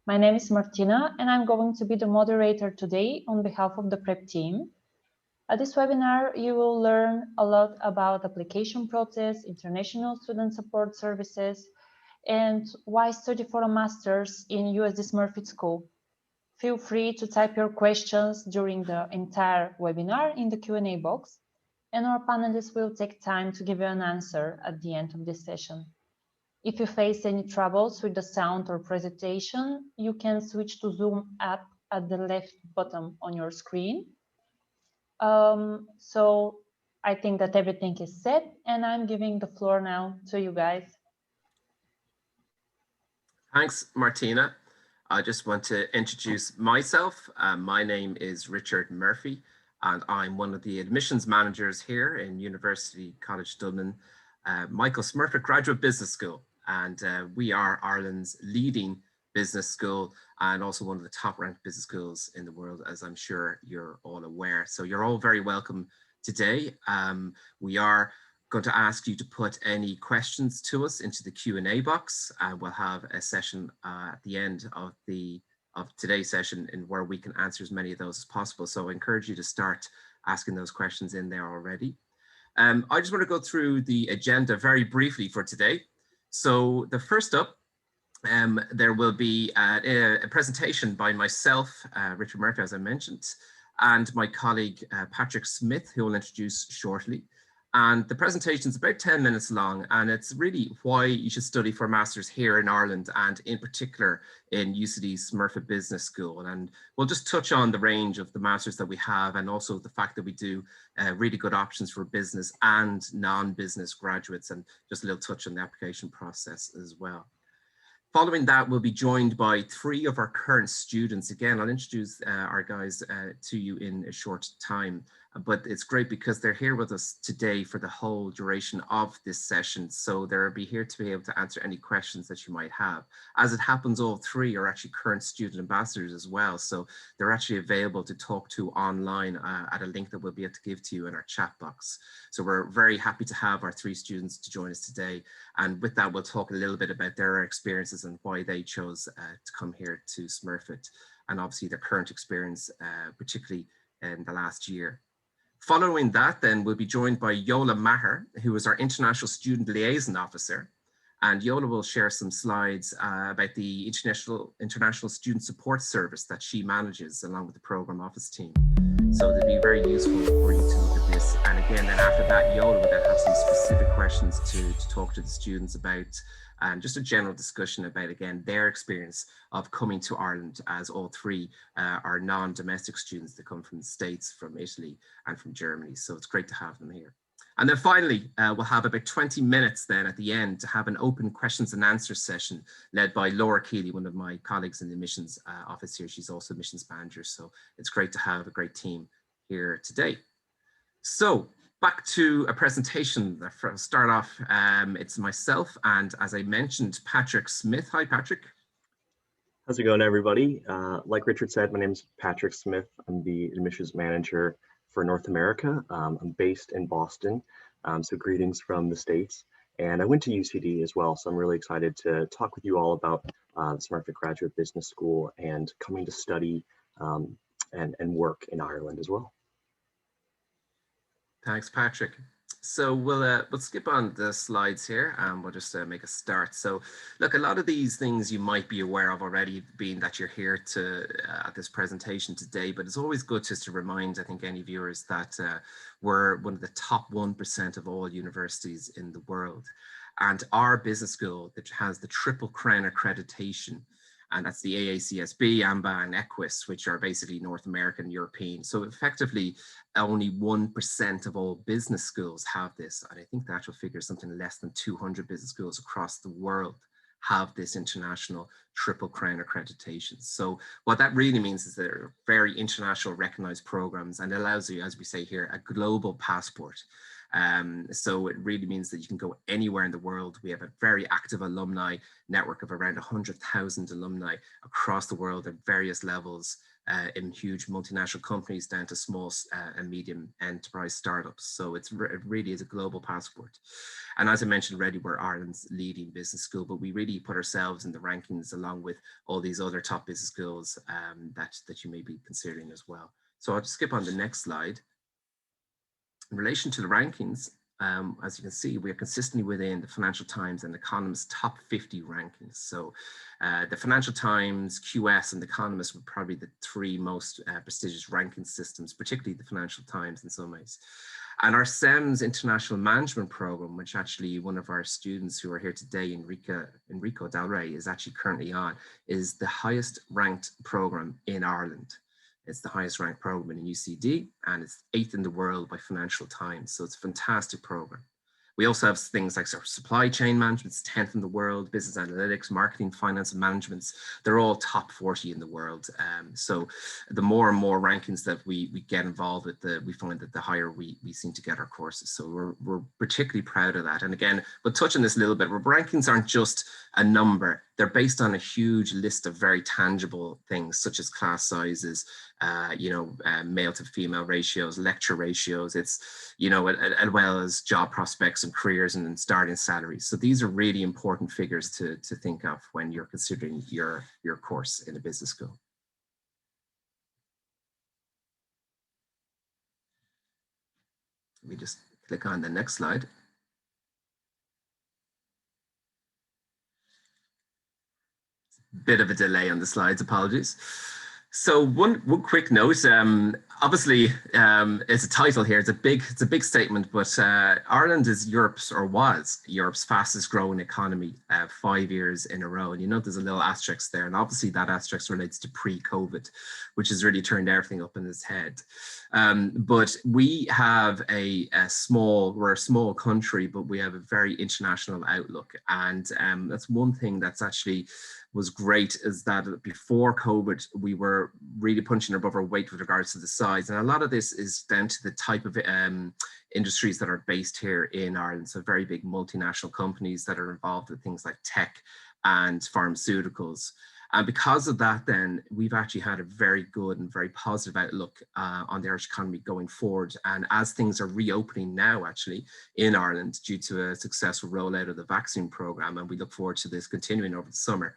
My name is Martina, and I'm going to be the moderator today on behalf of the prep team. At this webinar, you will learn a lot about application process, international student support services, and why study for a master's in UCD Smurfit School. Feel free to type your questions during the entire webinar in the Q&A box, and our panelists will take time to give you an answer at the end of this session. If you face any troubles with the sound or presentation, you can switch to Zoom app at the left bottom on your screen. So I think that everything is set, and I'm giving the floor now to you guys. Thanks, Martina. I just want to introduce myself. My name is Richard Murphy, and I'm one of the admissions managers here in University College Dublin, Michael Smurfit Graduate Business School. And we are Ireland's leading business school and also one of the top ranked business schools in the world, as I'm sure you're all aware. So you're all very welcome today. We are going to ask you to put any questions to us into the Q&A box. We'll have a session at the end of today's session in where we can answer as many of those as possible. So I encourage you to start asking those questions in there already. I just want to go through the agenda very briefly for today. So the first up, there will be a presentation by myself, Richard Murphy, as I mentioned, and my colleague, Patrick Smith, who will introduce shortly. And the presentation is about 10 minutes long, and it's really why you should study for a master's here in Ireland, and in particular in UCD Smurfit Business School. And we'll just touch on the range of the masters that we have, and also the fact that we do really good options for business and non-business graduates, and just a little touch on the application process as well. Following that, we'll be joined by 3 of our current students. Again, I'll introduce our guys to you in a short time, but it's great because they're here with us today for the whole duration of this session. So they'll be here to be able to answer any questions that you might have. As it happens, all 3 are actually current student ambassadors as well. So they're actually available to talk to online at a link that we'll be able to give to you in our chat box. So we're very happy to have our 3 students to join us today. And with that, we'll talk a little bit about their experiences and why they chose to come here to Smurfit, and obviously their current experience, particularly in the last year. Following that, then we'll be joined by Yola Maher, who is our International Student Liaison Officer. And Yola will share some slides about the International Student Support Service that she manages along with the Program Office team. So they'll be very useful for you to look at this. And again, then after that, Yola will then have some specific questions to talk to the students about, and just a general discussion about, again, their experience of coming to Ireland, as all 3 are non-domestic students that come from the States, from Italy and from Germany. So it's great to have them here. And then finally, we'll have about 20 minutes then at the end to have an open questions and answers session led by Laura Keeley, one of my colleagues in the admissions office here. She's also admissions manager. So it's great to have a great team here today. So back to a presentation. I'll start off, it's myself and, as I mentioned, Patrick Smith. Hi, Patrick. How's it going, everybody? Like Richard said, my name is Patrick Smith. I'm the admissions manager for North America. I'm based in Boston, so greetings from the States. And I went to UCD as well, so I'm really excited to talk with you all about the Smurfit Graduate Business School and coming to study and work in Ireland as well. Thanks, Patrick. So we'll skip on the slides here and we'll just make a start. So look, a lot of these things you might be aware of already, being that you're here to at this presentation today, but it's always good just to remind, I think, any viewers that we're one of the top 1% of all universities in the world. And our business school that has the Triple Crown accreditation, and that's the AACSB, AMBA, and EQUIS, which are basically North American, European. So effectively, only 1% of all business schools have this. And I think the actual figure is something less than 200 business schools across the world have this international Triple Crown accreditation. So what that really means is they're very international recognized programs, and allows you, as we say here, a global passport. So it really means that you can go anywhere in the world. We have a very active alumni network of around 100,000 alumni across the world at various levels in huge multinational companies down to small and medium enterprise startups. So it really is a global passport. And as I mentioned already, we're Ireland's leading business school, but we really put ourselves in the rankings along with all these other top business schools that you may be considering as well. So I'll just skip on the next slide. In relation to the rankings, as you can see, we are consistently within the Financial Times and Economist top 50 rankings. So the Financial Times, QS, and Economist were probably the three most prestigious ranking systems, particularly the Financial Times in some ways. And our SEMS International Management Program, which actually one of our students who are here today, Enrico Del Rey, is actually currently on, is the highest ranked program in Ireland. It's the highest ranked program in UCD, and it's 8th in the world by Financial Times. So it's a fantastic program. We also have things like supply chain management, it's 10th in the world, business analytics, marketing, finance, and management. They're all top 40 in the world. So the more and more rankings that we get involved with, we find that the higher we seem to get our courses. So we're particularly proud of that. And again, we'll touch on this a little bit. Rankings aren't just a number. They're based on a huge list of very tangible things, such as class sizes, male to female ratios, lecture ratios, it's, as well as job prospects and careers and starting salaries. So these are really important figures to think of when you're considering your course in a business school. Let me just click on the next slide. Bit of a delay on the slides, apologies. So one quick note, obviously it's a title here, it's a big statement, but Ireland is was Europe's fastest growing economy 5 years in a row. And there's a little asterisk there, and obviously that asterisk relates to pre-COVID, which has really turned everything up in its head. But we have we're a small country, but we have a very international outlook. And that's one thing that's actually was great, is that before COVID, we were really punching above our weight with regards to the size. And a lot of this is down to the type of industries that are based here in Ireland. So very big multinational companies that are involved with things like tech and pharmaceuticals. And because of that, then we've actually had a very good and very positive outlook on the Irish economy going forward. And as things are reopening now, actually, in Ireland, due to a successful rollout of the vaccine program, and we look forward to this continuing over the summer,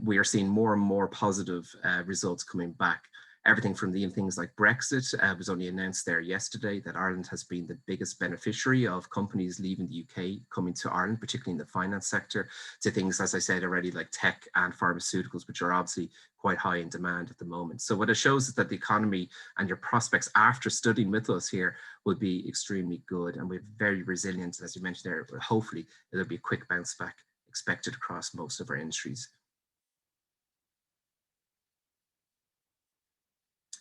we are seeing more and more positive results coming back. Everything from things like Brexit was only announced there yesterday that Ireland has been the biggest beneficiary of companies leaving the UK coming to Ireland, particularly in the finance sector, to things, as I said already, like tech and pharmaceuticals, which are obviously quite high in demand at the moment. So what it shows is that the economy and your prospects after studying with us here will be extremely good, and we're very resilient, as you mentioned there, but hopefully there'll be a quick bounce back expected across most of our industries.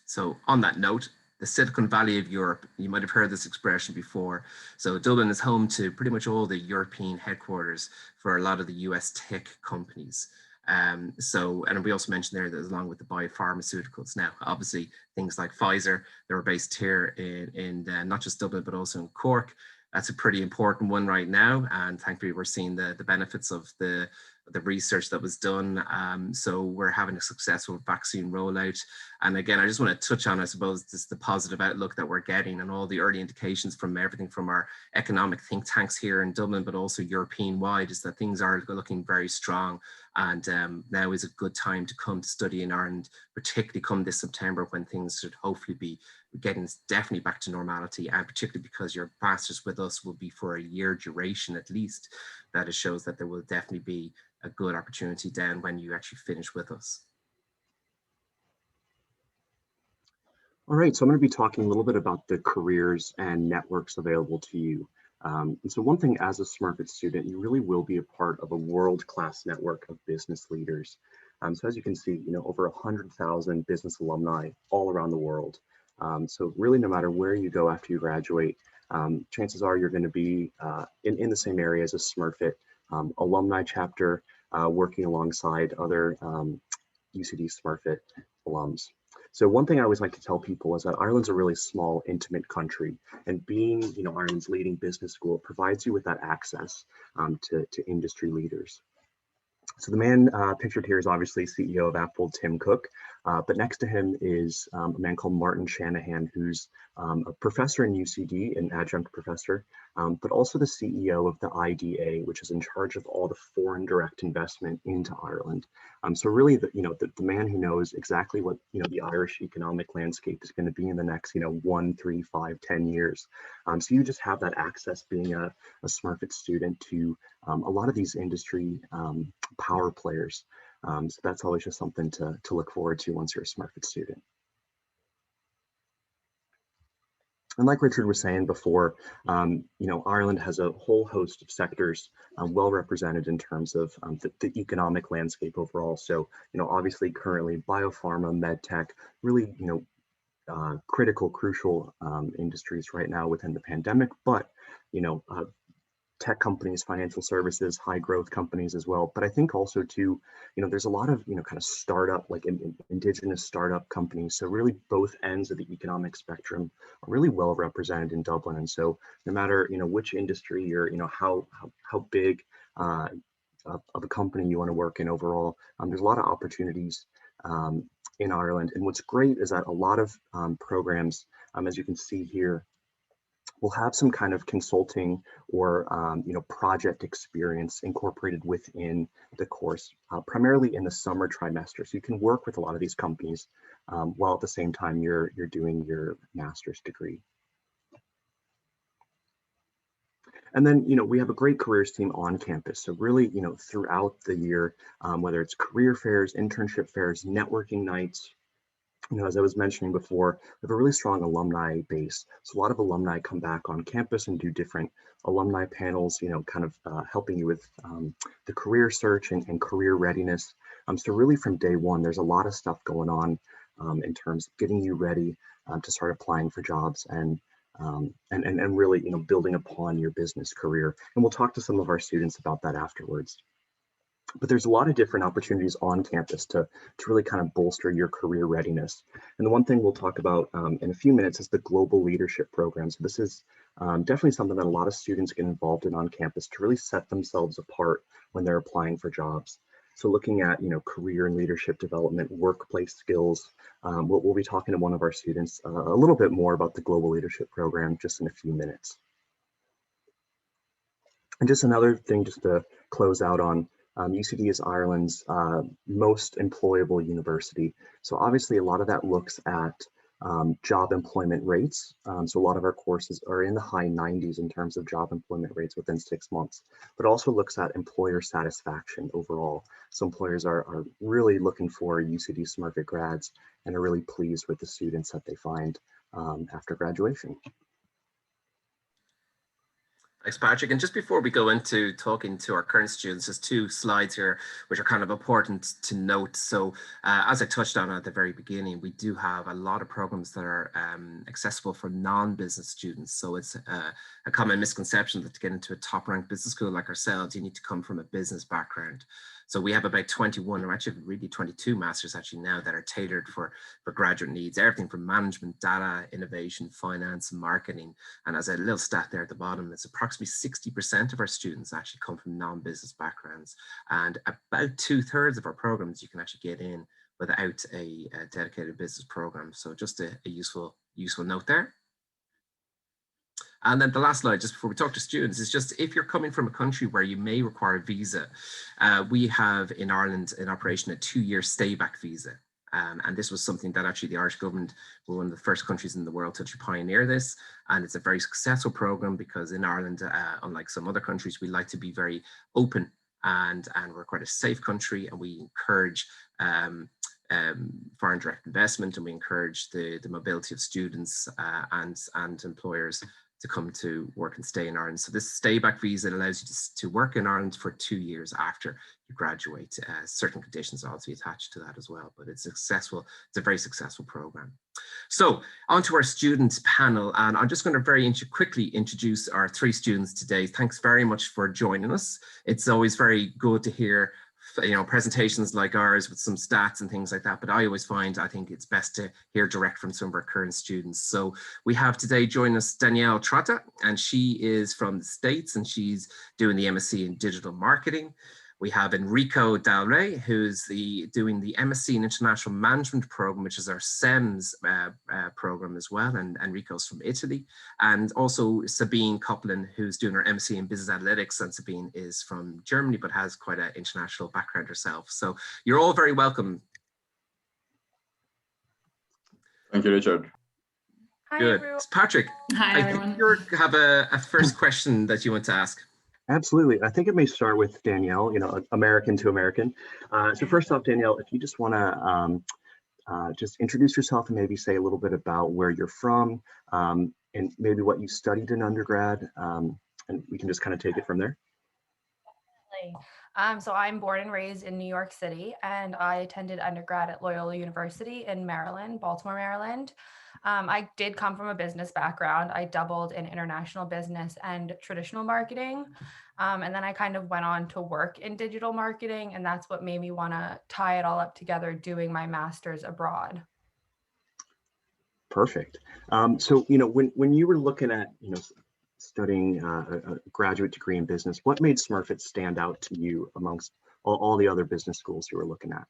So on that note, the Silicon Valley of Europe, you might have heard this expression before. So Dublin is home to pretty much all the European headquarters for a lot of the US tech companies. And we also mentioned there that along with the biopharmaceuticals, now obviously things like Pfizer, they were based here in not just Dublin, but also in Cork. That's a pretty important one right now. And thankfully we're seeing the benefits of the research that was done. So we're having a successful vaccine rollout. And again, I just want to touch on, I suppose, just the positive outlook that we're getting and all the early indications from everything from our economic think tanks here in Dublin, but also European wide, is that things are looking very strong. And now is a good time to come to study in Ireland, particularly come this September, when things should hopefully be getting definitely back to normality, and particularly because your masters with us will be for a year duration at least. That it shows that there will definitely be a good opportunity then when you actually finish with us. All right, so I'm going to be talking a little bit about the careers and networks available to you. And so one thing, as a Smurfit student, you really will be a part of a world-class network of business leaders. So as you can see, over 100,000 business alumni all around the world. So really, no matter where you go after you graduate, chances are you're going to be in the same area as a Smurfit alumni chapter, working alongside other UCD Smurfit alums. So one thing I always like to tell people is that Ireland's a really small, intimate country, and being, Ireland's leading business school provides you with that access to industry leaders. So the man pictured here is obviously CEO of Apple, Tim Cook. But next to him is a man called Martin Shanahan, who's a professor in UCD, an adjunct professor, but also the CEO of the IDA, which is in charge of all the foreign direct investment into Ireland. So really, the man who knows exactly what the Irish economic landscape is going to be in the next 1, 3, 5, 10 years. So you just have that access being a Smurfit student to a lot of these industry power players. So that's always just something to look forward to once you're a Smurfit student. And like Richard was saying before, Ireland has a whole host of sectors well represented in terms of the economic landscape overall. So, obviously currently biopharma, medtech, really, critical, crucial industries right now within the pandemic, but, tech companies, financial services, high growth companies as well. But I think also too, there's a lot of, kind of startup, like indigenous startup companies. So really both ends of the economic spectrum are really well represented in Dublin. And so no matter, which industry you're, how big of a company you want to work in overall, there's a lot of opportunities in Ireland. And what's great is that a lot of programs, as you can see here, will have some kind of consulting or project experience incorporated within the course, primarily in the summer trimester. So you can work with a lot of these companies while at the same time you're doing your master's degree. And then, we have a great careers team on campus. So really, throughout the year, whether it's career fairs, internship fairs, networking nights, as I was mentioning before, we have a really strong alumni base. So a lot of alumni come back on campus and do different alumni panels, kind of helping you with the career search and career readiness. So really from day one, there's a lot of stuff going on in terms of getting you ready to start applying for jobs and really, building upon your business career. And we'll talk to some of our students about that afterwards. But there's a lot of different opportunities on campus to really kind of bolster your career readiness. And the one thing we'll talk about in a few minutes is the Global Leadership Program. So this is definitely something that a lot of students get involved in on campus to really set themselves apart when they're applying for jobs. So looking at, career and leadership development, workplace skills, we'll be talking to one of our students a little bit more about the Global Leadership Program just in a few minutes. And just another thing just to close out on, UCD is Ireland's most employable university. So obviously a lot of that looks at job employment rates. So a lot of our courses are in the high 90s in terms of job employment rates within 6 months, but also looks at employer satisfaction overall. So employers are really looking for UCD Smurfit grads and are really pleased with the students that they find after graduation. Thanks, Patrick. And just before we go into talking to our current students, there's 2 slides here which are kind of important to note. So as I touched on at the very beginning, we do have a lot of programs that are accessible for non-business students. So it's a common misconception that to get into a top-ranked business school like ourselves, you need to come from a business background. So we have about 21, or actually really 22 masters actually now that are tailored for graduate needs, everything from management, data, innovation, finance, marketing. And as a little stat there at the bottom, it's approximately 60% of our students actually come from non-business backgrounds. And about 2/3 of our programs you can actually get in without a dedicated business program. So just a useful note there. And then the last slide, just before we talk to students, is just if you're coming from a country where you may require a visa, we have in Ireland in operation a 2-year stay-back visa. And this was something that actually the Irish government were one of the first countries in the world to actually pioneer this. And it's a very successful program because in Ireland, unlike some other countries, we like to be very open and we're quite a safe country, and we encourage foreign direct investment, and we encourage the mobility of students and employers to come to work and stay in Ireland. So this stay-back visa allows you to work in Ireland for 2 years after you graduate. Certain conditions are also attached to that as well, but it's successful. It's a very successful program. So on to our students panel, and I'm just going to very quickly introduce our 3 students today. Thanks very much for joining us. It's always very good to hear presentations like ours with some stats and things like that, but I think it's best to hear direct from some of our current students. So we have today joining us Danielle Trotta, and she is from the States and she's doing the MSc in digital marketing. We have Enrico Del Rey, who's doing the MSc in International Management program, which is our SEMS program as well. And Enrico's from Italy. And also Sabine Koppelin, who's doing her MSc in Business Analytics. And Sabine is from Germany, but has quite an international background herself. So you're all very welcome. Thank you, Richard. Hi, Good. everyone. Patrick, Hi, I everyone. think you have a first question that you want to ask. Absolutely. I think it may start with Danielle, American to American. So first off, Danielle, if you just want to just introduce yourself and maybe say a little bit about where you're from and maybe what you studied in undergrad, and we can just kind of take it from there. So I'm born and raised in New York City, and I attended undergrad at Loyola University in Maryland, Baltimore, Maryland. I did come from a business background. I doubled in international business and traditional marketing. And then I kind of went on to work in digital marketing, and that's what made me want to tie it all up together doing my master's abroad. Perfect. So, when you were looking at, studying a graduate degree in business, what made Smurfit stand out to you amongst all the other business schools you were looking at?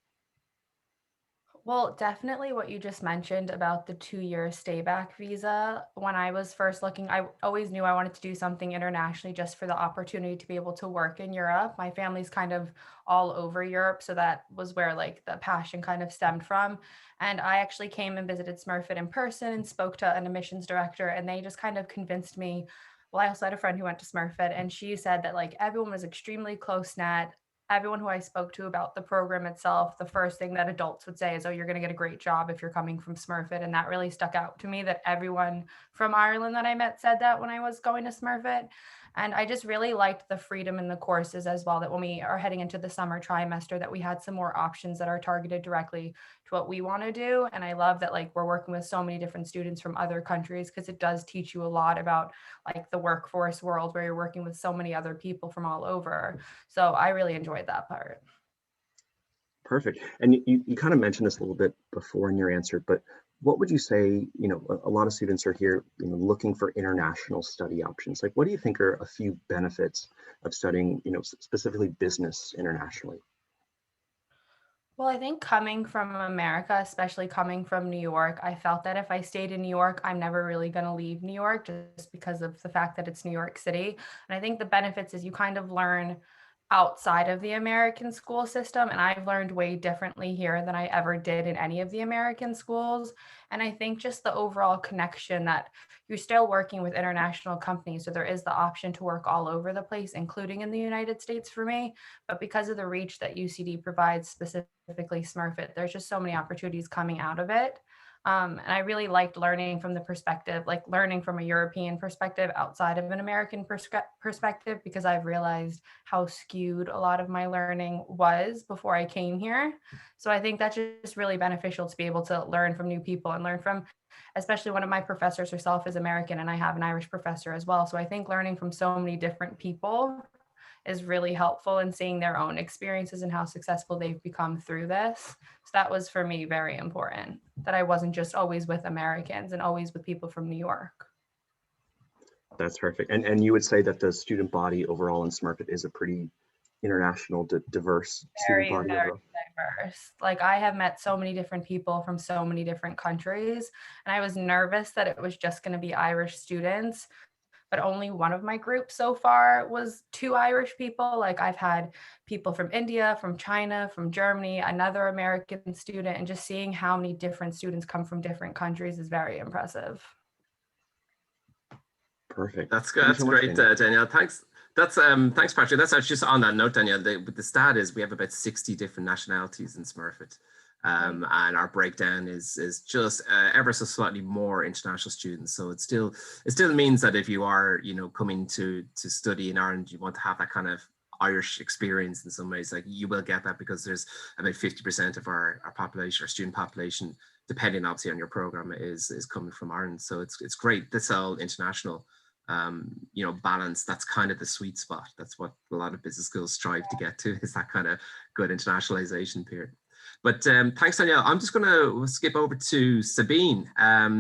Well, definitely what you just mentioned about the 2-year stay back visa. When I was first looking, I always knew I wanted to do something internationally just for the opportunity to be able to work in Europe. My family's kind of all over Europe, so that was where like the passion kind of stemmed from. And I actually came and visited Smurfit in person and spoke to an admissions director, and they just kind of convinced me. Well, I also had a friend who went to Smurfit, and she said that like everyone was extremely close knit. Everyone who I spoke to about the program itself, the first thing that adults would say is, oh, you're going to get a great job if you're coming from Smurfit. And that really stuck out to me, that everyone from Ireland that I met said that when I was going to Smurfit. And I just really liked the freedom in the courses as well, that when we are heading into the summer trimester, that we had some more options that are targeted directly to what we want to do. And I love that like we're working with so many different students from other countries, because it does teach you a lot about like the workforce world where you're working with so many other people from all over. So I really enjoyed that part. Perfect. And you kind of mentioned this a little bit before in your answer, but what would you say, a lot of students are here, looking for international study options. Like, what do you think are a few benefits of studying, specifically business internationally? Well, I think coming from America, especially coming from New York, I felt that if I stayed in New York, I'm never really going to leave New York, just because of the fact that it's New York City. And I think the benefits is you kind of learn outside of the American school system. And I've learned way differently here than I ever did in any of the American schools. And I think just the overall connection that you're still working with international companies. So there is the option to work all over the place, including in the United States for me. But because of the reach that UCD provides, specifically Smurfit, there's just so many opportunities coming out of it. And I really liked learning from the perspective, like learning from a European perspective outside of an American perspective, because I've realized how skewed a lot of my learning was before I came here. So I think that's just really beneficial to be able to learn from new people and learn from, especially one of my professors herself is American, and I have an Irish professor as well. So I think learning from so many different people is really helpful in seeing their own experiences and how successful they've become through this. So that was for me very important, that I wasn't just always with Americans and always with people from New York. That's perfect. And you would say that the student body overall in Smurfit is a pretty international, diverse student body overall? Diverse. Like I have met so many different people from so many different countries, and I was nervous that it was just going to be Irish students, but only one of my groups so far was 2 Irish people. Like I've had people from India, from China, from Germany, another American student, and just seeing how many different students come from different countries is very impressive. Perfect. That's good. That's great, Danielle. Thanks. Thanks, Patrick. That's actually just on that note, Danielle. The stat is we have about 60 different nationalities in Smurfit. And our breakdown is just ever so slightly more international students. So it still means that if you are, coming to study in Ireland, you want to have that kind of Irish experience in some ways. Like you will get that, because there's about 50% of our population, our student population, depending obviously on your program, is coming from Ireland. So it's great. That's all international. Balance. That's kind of the sweet spot. That's what a lot of business schools strive to get to, is that kind of good internationalization period. But thanks, Danielle. I'm just going to skip over to Sabine.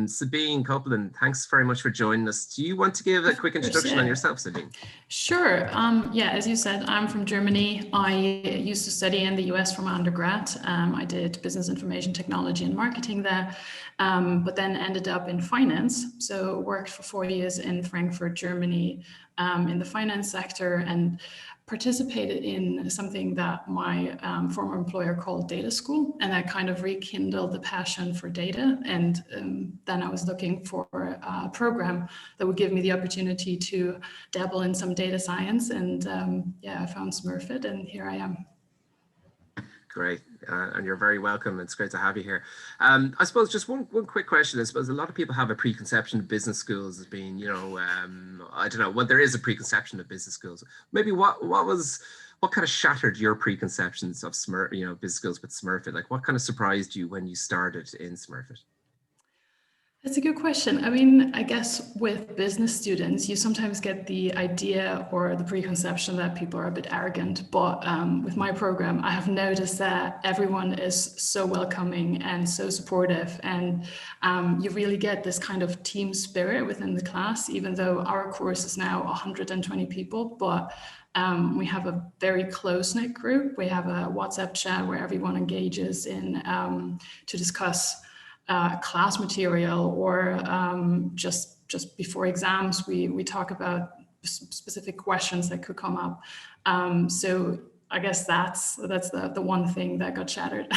Sabine Copeland, thanks very much for joining us. Do you want to give a quick introduction on yourself, Sabine? Sure. Yeah, as you said, I'm from Germany. I used to study in the US for my undergrad. I did business information technology and marketing there, but then ended up in finance. So worked for 4 years in Frankfurt, Germany, in the finance sector, and participated in something that my former employer called data school, and that kind of rekindled the passion for data. And then I was looking for a program that would give me the opportunity to dabble in some data science, and yeah, I found Smurfit, and here I am. Great, and you're very welcome. It's great to have you here. I suppose just one quick question. I suppose a lot of people have a preconception of business schools as being, you know, I don't know, well, there is a preconception of business schools. Maybe what kind of shattered your preconceptions of Smurf, you know, business schools with Smurfit? Like, what kind of surprised you when you started in Smurfit? That's a good question. I mean, I guess with business students, you sometimes get the idea or the preconception that people are a bit arrogant. But with my program, I have noticed that everyone is so welcoming and so supportive. And you really get this kind of team spirit within the class, even though our course is now 120 people. But we have a very close-knit group. We have a WhatsApp chat where everyone engages in to discuss class material, or just before exams, we talk about specific questions that could come up. So I guess that's the one thing that got shattered.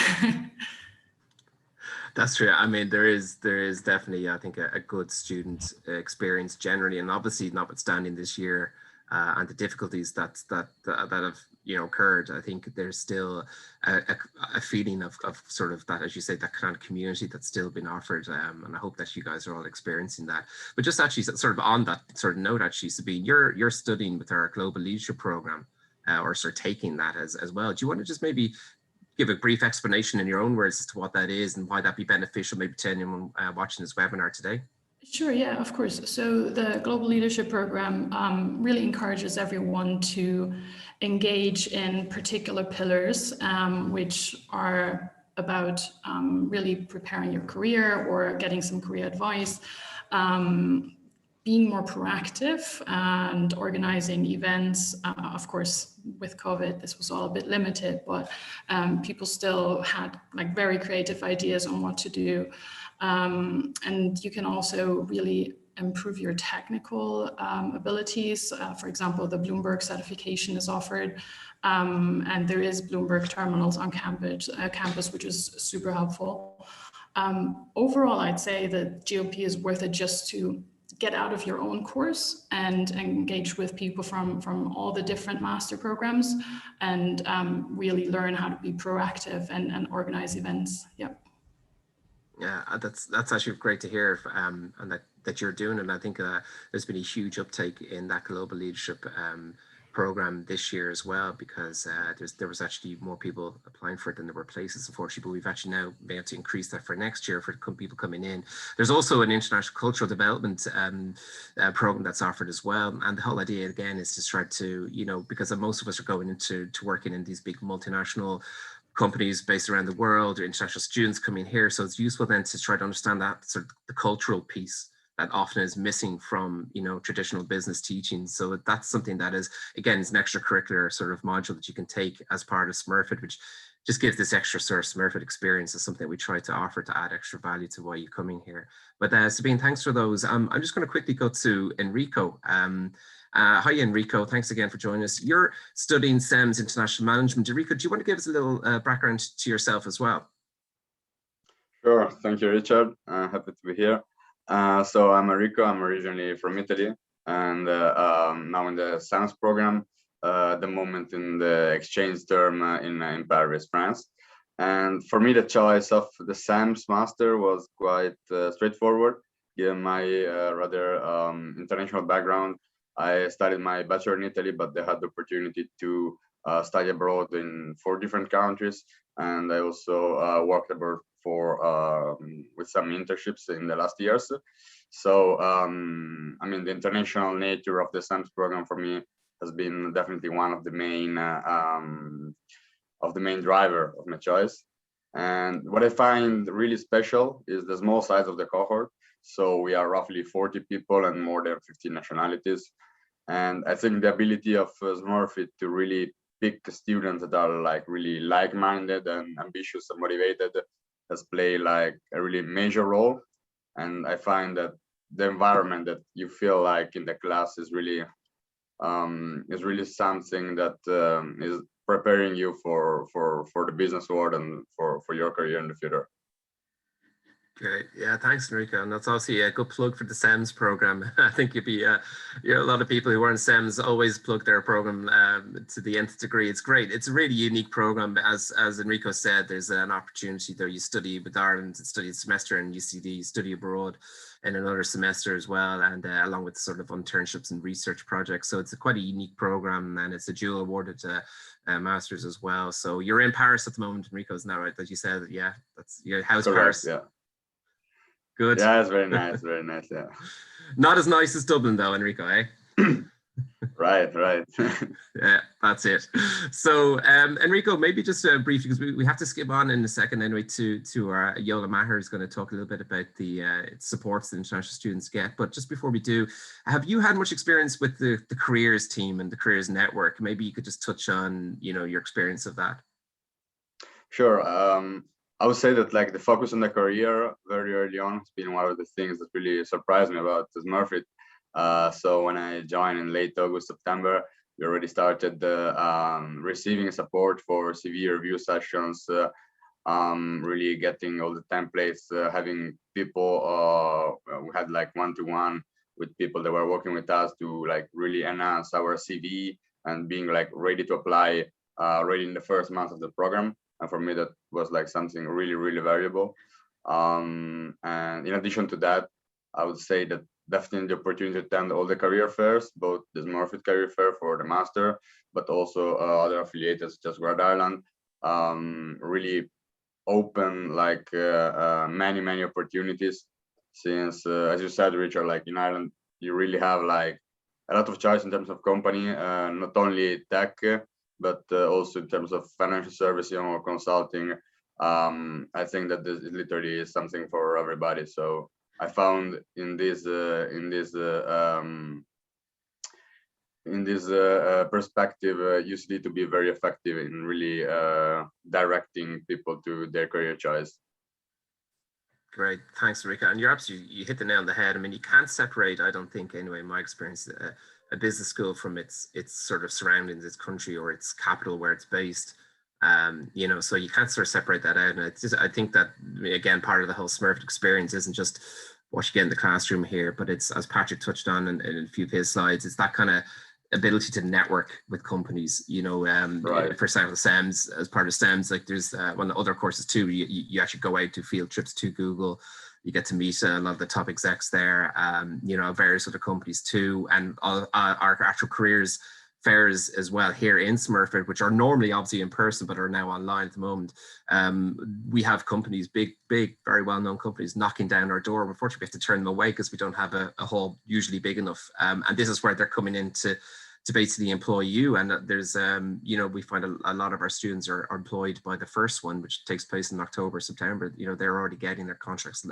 That's true. I mean, there is definitely, I think, a good student experience generally, and obviously, notwithstanding this year and the difficulties that have, you know, occurred, I think there's still a feeling of sort of that, as you say, that kind of community that's still been offered, and I hope that you guys are all experiencing that. But just actually, sort of on that sort of note, actually, Sabine, you're studying with our global leadership program, or sort of taking that as well. Do you want to just maybe give a brief explanation in your own words as to what that is and why that'd be beneficial maybe to anyone watching this webinar today? Sure, yeah, of course. So the Global Leadership Program really encourages everyone to engage in particular pillars, which are about really preparing your career or getting some career advice, being more proactive and organizing events. Of course, with COVID, this was all a bit limited, but people still had like very creative ideas on what to do. And you can also really improve your technical abilities. For example, the Bloomberg certification is offered, and there is Bloomberg terminals on campus, which is super helpful. Overall, I'd say that GLP is worth it just to get out of your own course and engage with people from all the different master programs, and really learn how to be proactive and organize events. Yeah. Yeah, that's actually great to hear, and that you're doing. And I think there's been a huge uptake in that global leadership program this year as well, because there was actually more people applying for it than there were places, unfortunately, but we've actually now been able to increase that for next year for people coming in. There's also an international cultural development program that's offered as well, and the whole idea again is to try to, you know, because most of us are going into working in these big multinational companies based around the world, or international students coming here, so it's useful then to try to understand that sort of the cultural piece that often is missing from, you know, traditional business teaching. So that's something that is, again, is an extracurricular sort of module that you can take as part of Smurfit, which just gives this extra sort of Smurfit experience as something we try to offer to add extra value to why you're coming here. But Sabine, thanks for those. I'm just going to quickly go to Enrico. Hi, Enrico. Thanks again for joining us. You're studying SEMS International Management. Enrico, do you want to give us a little background to yourself as well? Sure. Thank you, Richard. Happy to be here. So I'm Enrico. I'm originally from Italy, and now in the SEMS program, at the moment in the exchange term in Paris, France. And for me, the choice of the SEMS master was quite straightforward, given my rather international background. I studied my bachelor in Italy, but I had the opportunity to study abroad in 4 different countries, and I also worked abroad for with some internships in the last years. So I mean, the international nature of the SEMS program for me has been definitely one of the main driver of my choice. And what I find really special is the small size of the cohort. So we are roughly 40 people and more than 50 nationalities. And I think the ability of Smurfit to really pick students that are like really like-minded and ambitious and motivated has played like a really major role. And I find that the environment that you feel like in the class is really something that is preparing you for the business world and for your career in the future. Great. Yeah, thanks, Enrico. And that's obviously a good plug for the SEMS program. I think you'd be, a lot of people who are in SEMS always plug their program to the nth degree. It's great. It's a really unique program. As Enrico said, there's an opportunity there. You study with Ireland, study a semester in UCD, you study abroad in another semester as well, and along with sort of internships and research projects. So it's quite a unique program, and it's a dual awarded masters as well. So you're in Paris at the moment, Enrico, isn't that right? That you said, yeah, that's your house. Correct, Paris. yeah. Good. Yeah, it's very nice, very nice. Yeah. Not as nice as Dublin, though, Enrico, eh? Right. Yeah, that's it. So, Enrico, maybe just briefly, because we have to skip on in a second anyway to our Yola Maher, who's going to talk a little bit about the supports that international students get. But just before we do, have you had much experience with the careers team and the careers network? Maybe you could just touch on, your experience of that. Sure. I would say that like the focus on the career very early on has been one of the things that really surprised me about Smurfit. So when I joined in late August, September, we already started receiving support for CV review sessions, really getting all the templates, having people, we had like one-to-one with people that were working with us to like really enhance our CV and being like ready to apply already in the first month of the program. And for me, that was like something really, really valuable. And in addition to that, I would say that definitely the opportunity to attend all the career fairs, both the Smurfit career fair for the master, but also other affiliates such as Grad Ireland, really open like many opportunities. Since, as you said, Richard, like in Ireland, you really have like a lot of choice in terms of company, not only tech, but also in terms of financial services or consulting. I think that this literally is something for everybody. So I found in this perspective, UCD to be very effective in really directing people to their career choice. Great, thanks, Enrico. And you're absolutely, you hit the nail on the head. I mean, you can't separate, I don't think anyway, in my experience, a business school from its sort of surroundings, its country or its capital where it's based. So you can't sort of separate that out. And it's just, I think that, again, part of the whole Smurfit experience isn't just what you get in the classroom here, but it's, as Patrick touched on in a few of his slides, it's that kind of ability to network with companies, right. For example, SEMS, as part of SEMS, like there's one of the other courses too, you actually go out to field trips to Google, you get to meet a lot of the top execs there, various other companies too, and all our actual careers fairs as well here in Smurfit, which are normally obviously in person, but are now online at the moment. We have companies, big, very well-known companies knocking down our door. Unfortunately, we have to turn them away because we don't have a hall usually big enough. And this is where they're coming in to basically employ you. And there's, we find a lot of our students are employed by the first one, which takes place in October, September. They're already getting their contracts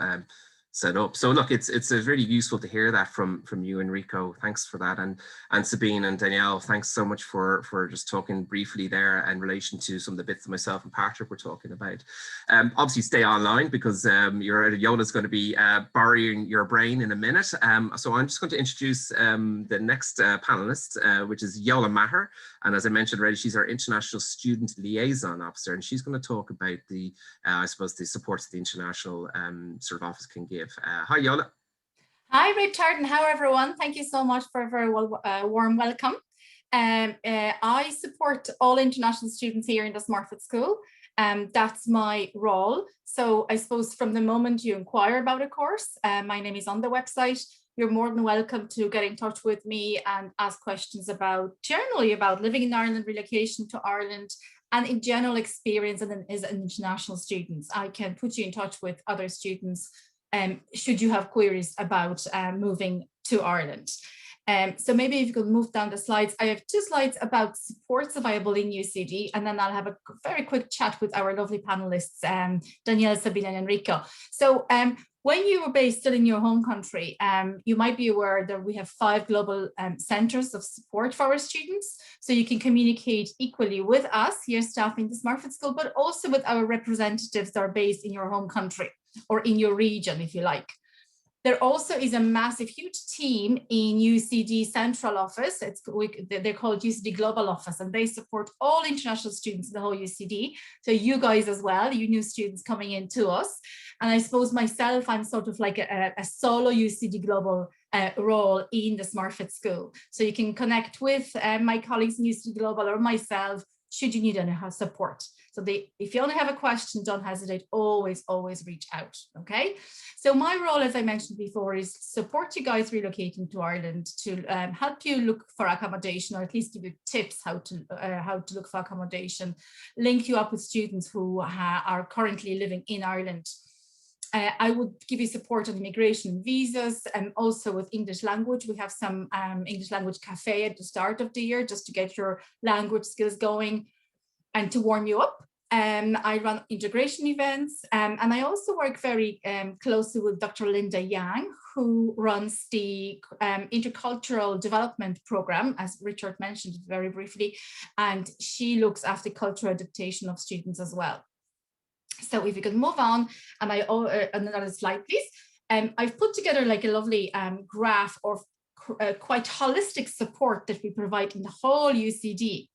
set up. So look, it's really useful to hear that from you, Enrico. Thanks for that. And Sabine and Danielle, thanks so much for just talking briefly there in relation to some of the bits that myself and Patrick were talking about. Obviously stay online because Yola's going to be borrowing your brain in a minute. So I'm just going to introduce the next panelist, which is Yola Maher. And as I mentioned already, she's our International Student Liaison Officer, and she's going to talk about the, I suppose, the supports the international sort of office can give. Hi, Yola. Hi, Richard, and how everyone. Thank you so much for a very warm welcome. I support all international students here in the Smurfit School. That's my role. So I suppose from the moment you inquire about a course, my name is on the website. You're more than welcome to get in touch with me and ask questions generally about living in Ireland, relocation to Ireland, and in general experience as an international student. I can put you in touch with other students should you have queries about moving to Ireland. So maybe if you could move down the slides. I have 2 slides about supports available in UCD, and then I'll have a very quick chat with our lovely panelists, Danielle, Sabine, and Enrico. So when you were based still in your home country, you might be aware that we have 5 global centres of support for our students. So you can communicate equally with us, here staff in the Smurfit School, but also with our representatives that are based in your home country or in your region, if you like. There also is a massive, huge team in UCD Central Office. They're called UCD Global Office, and they support all international students in the whole UCD. So you guys as well, you new students coming in to us. And I suppose myself, I'm sort of like a solo UCD Global role in the Smurfit School. So you can connect with my colleagues in UCD Global or myself, should you need any support. So if you only have a question, don't hesitate, always reach out, okay? So my role, as I mentioned before, is support you guys relocating to Ireland, to help you look for accommodation, or at least give you tips how to look for accommodation, link you up with students who are currently living in Ireland. I would give you support on immigration and visas, and also with English language. We have some English language cafe at the start of the year, just to get your language skills going and to warm you up. I run integration events, and I also work very closely with Dr. Linda Yang, who runs the intercultural development program, as Richard mentioned very briefly, and she looks after cultural adaptation of students as well. So if you can move on, and another slide, please. I've put together like a lovely graph of quite holistic support that we provide in the whole UCD.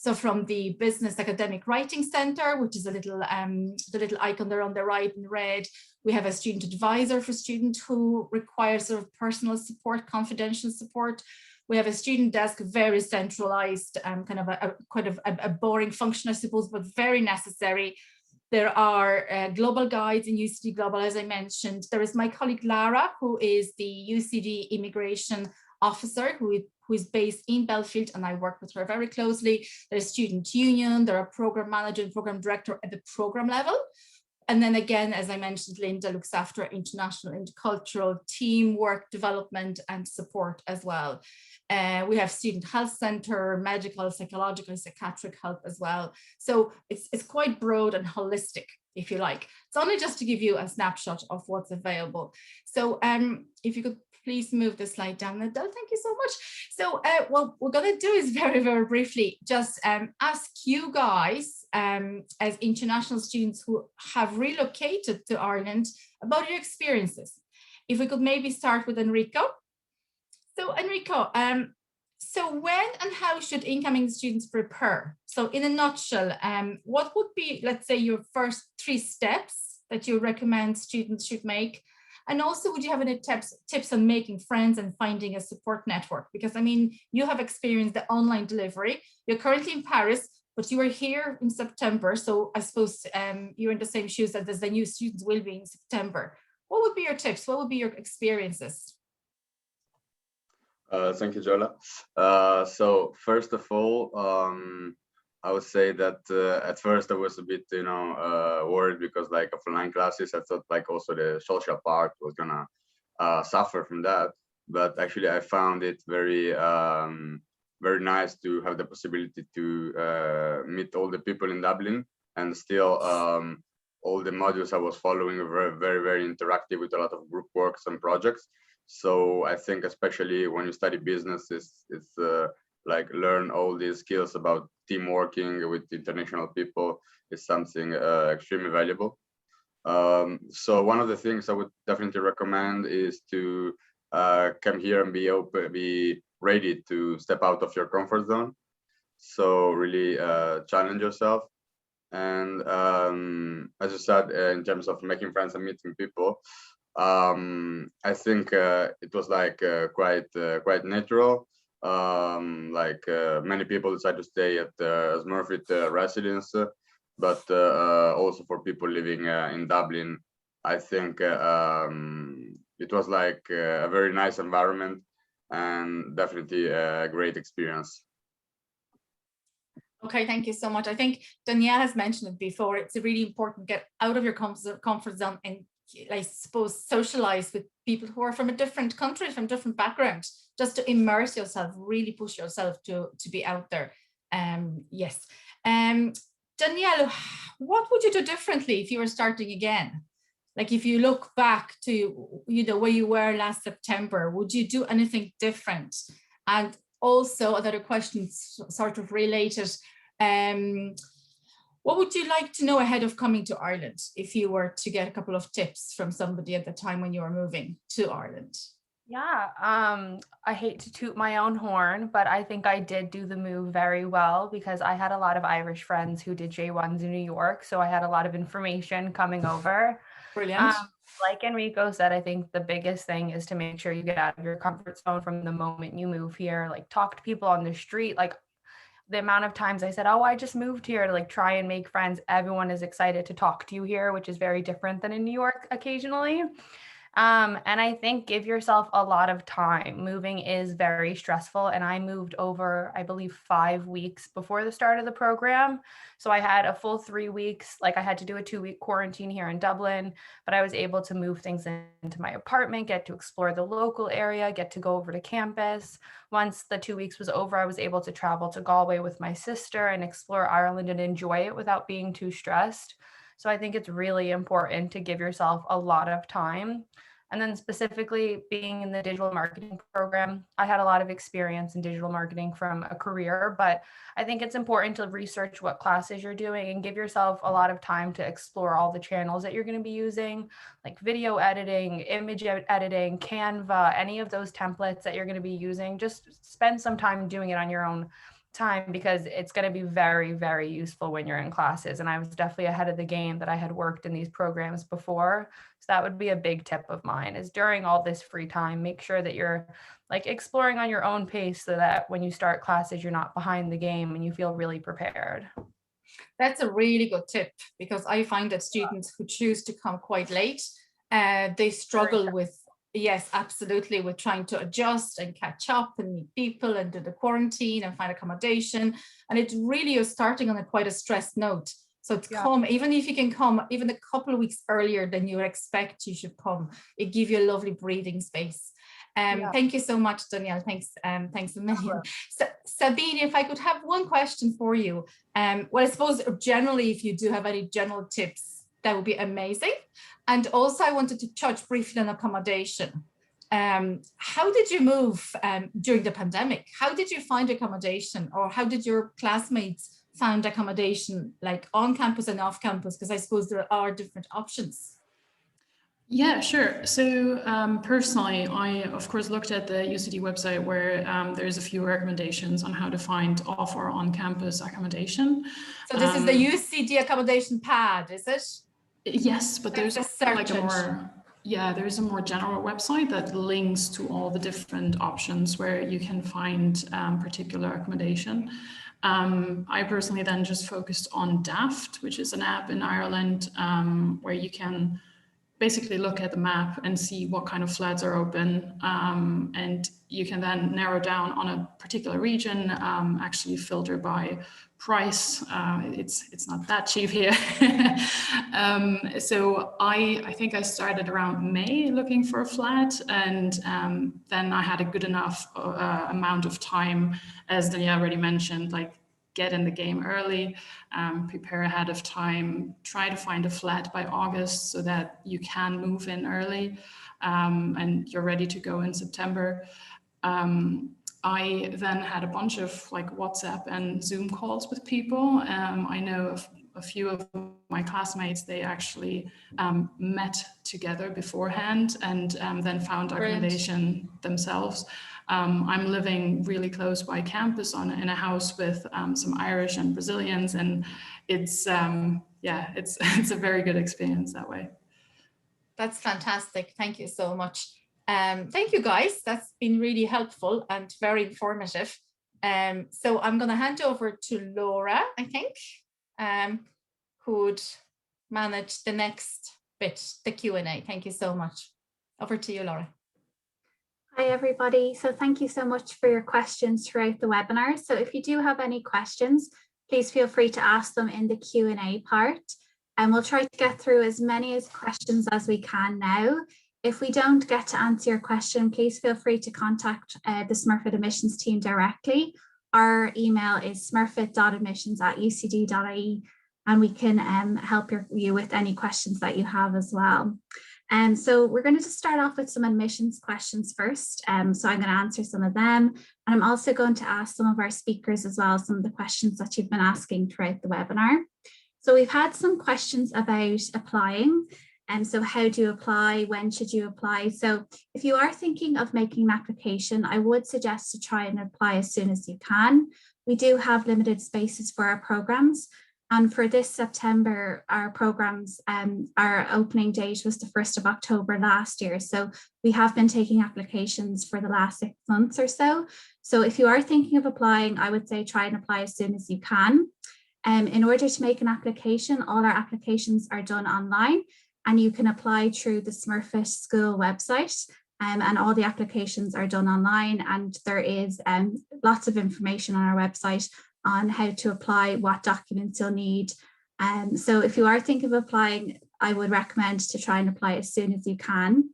So from the Business Academic Writing Centre, which is a little the little icon there on the right in red, we have a student advisor for students who requires sort of personal support, confidential support. We have a student desk, very centralized, kind of a boring function, I suppose, but very necessary. There are global guides in UCD Global, as I mentioned. There is my colleague Lara, who is the UCD Immigration Officer, who is based in Belfield, and I work with her very closely. There's Student Union, there are program manager and program director at the program level. And then again, as I mentioned, Linda looks after international and cultural teamwork, development and support as well. We have student health center, medical, psychological, psychiatric help as well. So it's quite broad and holistic, if you like. It's only just to give you a snapshot of what's available. So if you could please move the slide down, Adele, thank you so much. So what we're going to do is very, very briefly just ask you guys as international students who have relocated to Ireland about your experiences. If we could maybe start with Enrico. So Enrico, so when and how should incoming students prepare? So in a nutshell, what would be, let's say, your first 3 steps that you recommend students should make? And also, would you have any tips on making friends and finding a support network? Because I mean, you have experienced the online delivery. You're currently in Paris, but you are here in September. So I suppose you're in the same shoes as the new students will be in September. What would be your tips? What would be your experiences? Thank you, Jola. So first of all, I would say that at first I was a bit, worried because like of online classes, I thought like also the social part was gonna suffer from that. But actually, I found it very, very nice to have the possibility to meet all the people in Dublin, and still all the modules I was following were very, very interactive with a lot of group works and projects. So I think especially when you study business, it's like learn all these skills about team working with international people is something extremely valuable. So one of the things I would definitely recommend is to come here and be ready to step out of your comfort zone. So really challenge yourself. And as you said, in terms of making friends and meeting people, I think it was like quite natural. Many people decide to stay at Smurfit residence, but also for people living in Dublin, I think it was like a very nice environment and definitely a great experience. Okay, thank you so much. I think Danielle has mentioned it before. It's really important to get out of your comfort zone and I suppose, socialize with people who are from a different country, from different background, just to immerse yourself, really push yourself to be out there. Yes. Danielle, what would you do differently if you were starting again? Like if you look back to, you know, where you were last September, would you do anything different? And also another question sort of related, what would you like to know ahead of coming to Ireland if you were to get a couple of tips from somebody at the time when you were moving to Ireland? Yeah, I hate to toot my own horn, but I think I did do the move very well because I had a lot of Irish friends who did J1s in New York. So I had a lot of information coming over. Brilliant. Like Enrico said, I think the biggest thing is to make sure you get out of your comfort zone from the moment you move here. Like talk to people on the street. Like the amount of times I said, oh, I just moved here to like try and make friends. Everyone is excited to talk to you here, which is very different than in New York occasionally. And I think give yourself a lot of time. Moving is very stressful. And I moved over, I believe, 5 weeks before the start of the program. So I had a full 3 weeks. Like I had to do a 2-week quarantine here in Dublin, but I was able to move things into my apartment, get to explore the local area, get to go over to campus. Once the 2 weeks was over, I was able to travel to Galway with my sister and explore Ireland and enjoy it without being too stressed. So I think it's really important to give yourself a lot of time. And then specifically being in the digital marketing program, I had a lot of experience in digital marketing from a career, but I think it's important to research what classes you're doing and give yourself a lot of time to explore all the channels that you're going to be using, like video editing, image editing, Canva, any of those templates that you're going to be using. Just spend some time doing it on your own time because it's going to be very, very useful when you're in classes. And I was definitely ahead of the game that I had worked in these programs before. So that would be a big tip of mine is during all this free time, make sure that you're like exploring on your own pace so that when you start classes, you're not behind the game and you feel really prepared. That's a really good tip because I find that students who choose to come quite late, they struggle with, yes, absolutely, with trying to adjust and catch up and meet people and do the quarantine and find accommodation. And it really is starting on quite a stressed note. So to come, even if you can come even a couple of weeks earlier than you would expect you should come, it gives you a lovely breathing space. Thank you so much, Danielle. Thanks a million. So, Sabine, if I could have one question for you. Well, I suppose generally, if you do have any general tips, that would be amazing. And also I wanted to touch briefly on accommodation. How did you move during the pandemic? How did you find accommodation, or how did your classmates find accommodation, like on campus and off campus? Because I suppose there are different options. Yeah, sure. So personally, I, of course, looked at the UCD website where there's a few recommendations on how to find off or on-campus accommodation. So this is the UCD accommodation pad, is it? Yes, but there's like a more, there's a more general website that links to all the different options where you can find particular accommodation. I personally then just focused on Daft, which is an app in Ireland where you can basically look at the map and see what kind of flats are open, and you can then narrow down on a particular region, actually filter by price. It's not that cheap here. So I think I started around May looking for a flat, and then I had a good enough amount of time, as Danielle already mentioned, like get in the game early, prepare ahead of time, try to find a flat by August so that you can move in early and you're ready to go in September. I then had a bunch of like WhatsApp and Zoom calls with people. I know a few of my classmates, they actually met together beforehand and then found accommodation themselves. I'm living really close by campus in a house with some Irish and Brazilians, and it's it's a very good experience that way. That's fantastic. Thank you so much. Thank you, guys. That's been really helpful and very informative. So I'm going to hand over to Laura, I think, who would manage the next bit, the Q&A. Thank you so much. Over to you, Laura. Hi, everybody. So thank you so much for your questions throughout the webinar. So if you do have any questions, please feel free to ask them in the Q&A part. And we'll try to get through as many questions as we can now. If we don't get to answer your question, please feel free to contact the Smurfit admissions team directly. Our email is smurfette.admissions@ucd.ie, and we can help you with any questions that you have as well. So we're going to just start off with some admissions questions first. So I'm going to answer some of them. And I'm also going to ask some of our speakers as well, some of the questions that you've been asking throughout the webinar. So we've had some questions about applying. So how do you apply? When should you apply? So if you are thinking of making an application, I would suggest to try and apply as soon as you can. We do have limited spaces for our programs. And for this September, our programs, our opening date was the 1st of October last year. So we have been taking applications for the last 6 months or so. So if you are thinking of applying, I would say try and apply as soon as you can. In order to make an application, all our applications are done online, and you can apply through the Smurfit School website. And all the applications are done online, and there is lots of information on our website on how to apply, what documents you'll need. So if you are thinking of applying, I would recommend to try and apply as soon as you can.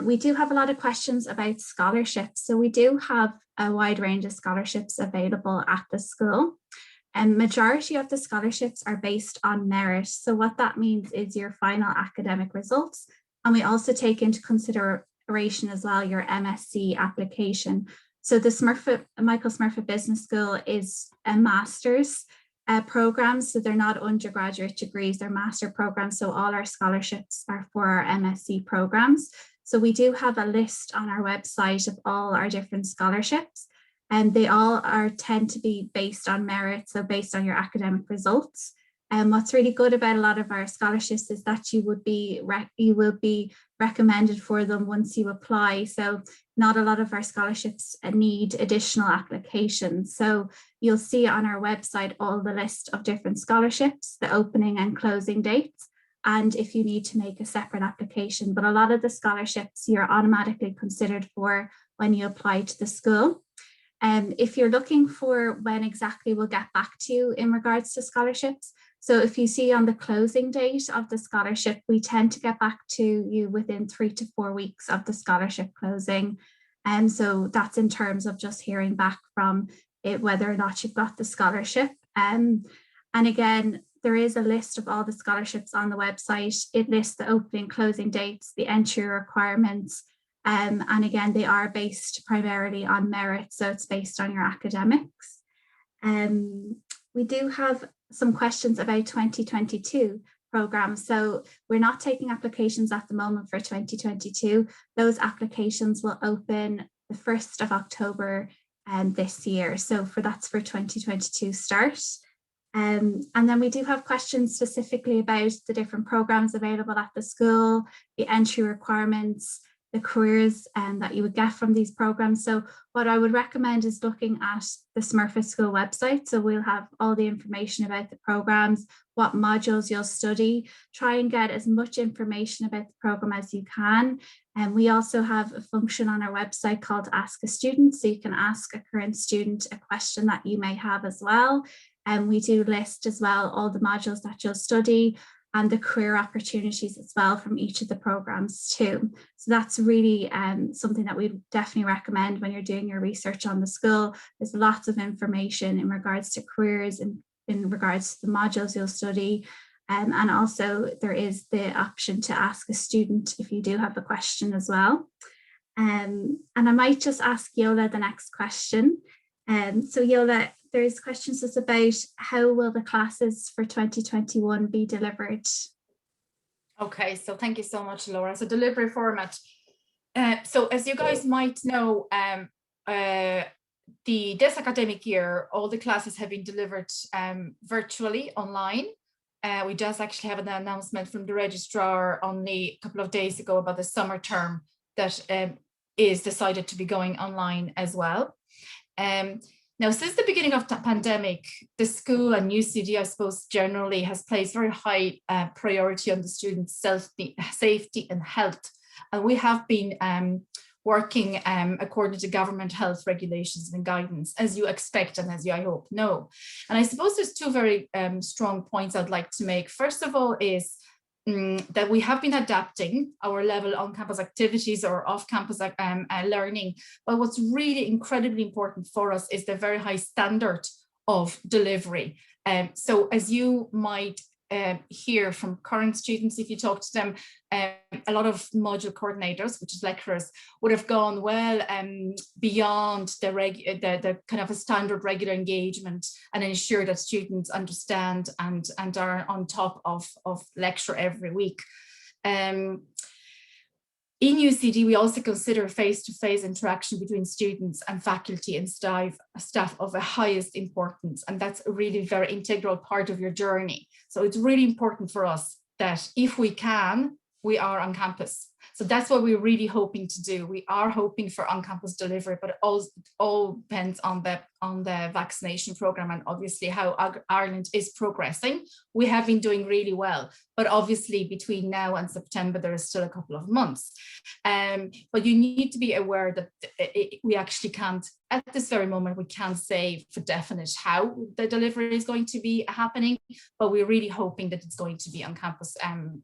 We do have a lot of questions about scholarships. So we do have a wide range of scholarships available at the school. And majority of the scholarships are based on merit. So what that means is your final academic results. And we also take into consideration as well your MSc application. So the Michael Smurfit Business School is a master's program. So they're not undergraduate degrees, they're master programs. So all our scholarships are for our MSc programs. So we do have a list on our website of all our different scholarships. And they all tend to be based on merit, so based on your academic results. And what's really good about a lot of our scholarships is that you will be recommended for them once you apply. So not a lot of our scholarships need additional applications. So you'll see on our website all the list of different scholarships, the opening and closing dates, and if you need to make a separate application. But a lot of the scholarships you're automatically considered for when you apply to the school. If you're looking for when exactly we'll get back to you in regards to scholarships, so if you see on the closing date of the scholarship, we tend to get back to you within 3 to 4 weeks of the scholarship closing. And so that's in terms of just hearing back from it, whether or not you've got the scholarship. And again, there is a list of all the scholarships on the website. It lists the opening, closing dates, the entry requirements. And again, they are based primarily on merit, so it's based on your academics. We do have some questions about 2022 programs. So we're not taking applications at the moment for 2022. Those applications will open the 1st of October this year. So that's for 2022 start. And then we do have questions specifically about the different programs available at the school, the entry requirements, the careers that you would get from these programs. So what I would recommend is looking at the Smurfit School website. So we'll have all the information about the programs, what modules you'll study. Try and get as much information about the program as you can. And we also have a function on our website called Ask a Student. So you can ask a current student a question that you may have as well. And we do list as well all the modules that you'll study and the career opportunities as well from each of the programs too. So that's really something that we definitely recommend when you're doing your research on the school. There's lots of information in regards to careers and in regards to the modules you'll study. And also there is the option to ask a student if you do have a question as well. And I might just ask Yola the next question. So Yola, there's questions just about how will the classes for 2021 be delivered? Okay, so thank you so much, Laura. So delivery format. So as you guys might know, this academic year, all the classes have been delivered virtually online. We just actually have an announcement from the registrar only a couple of days ago about the summer term that is decided to be going online as well. Now, since the beginning of the pandemic, the school and UCD, I suppose, generally has placed very high priority on the students' safety and health. And we have been working according to government health regulations and guidance, as you expect and as you, I hope, know. And I suppose there's two very strong points I'd like to make. First of all is that we have been adapting our level on-campus activities or off-campus learning. But what's really incredibly important for us is the very high standard of delivery. So as you might hear from current students, if you talk to them, a lot of module coordinators, which is lecturers, would have gone well beyond the kind of a standard regular engagement and ensure that students understand and are on top of lecture every week. In UCD, we also consider face-to-face interaction between students and faculty and staff of the highest importance. And that's a really very integral part of your journey. So it's really important for us that if we can, we are on campus. So that's what we're really hoping to do. We are hoping for on-campus delivery, but it all depends on the vaccination program and obviously how Ireland is progressing. We have been doing really well, but obviously between now and September, there is still a couple of months. But you need to be aware that we actually can't, at this very moment, we can't say for definite how the delivery is going to be happening, but we're really hoping that it's going to be on campus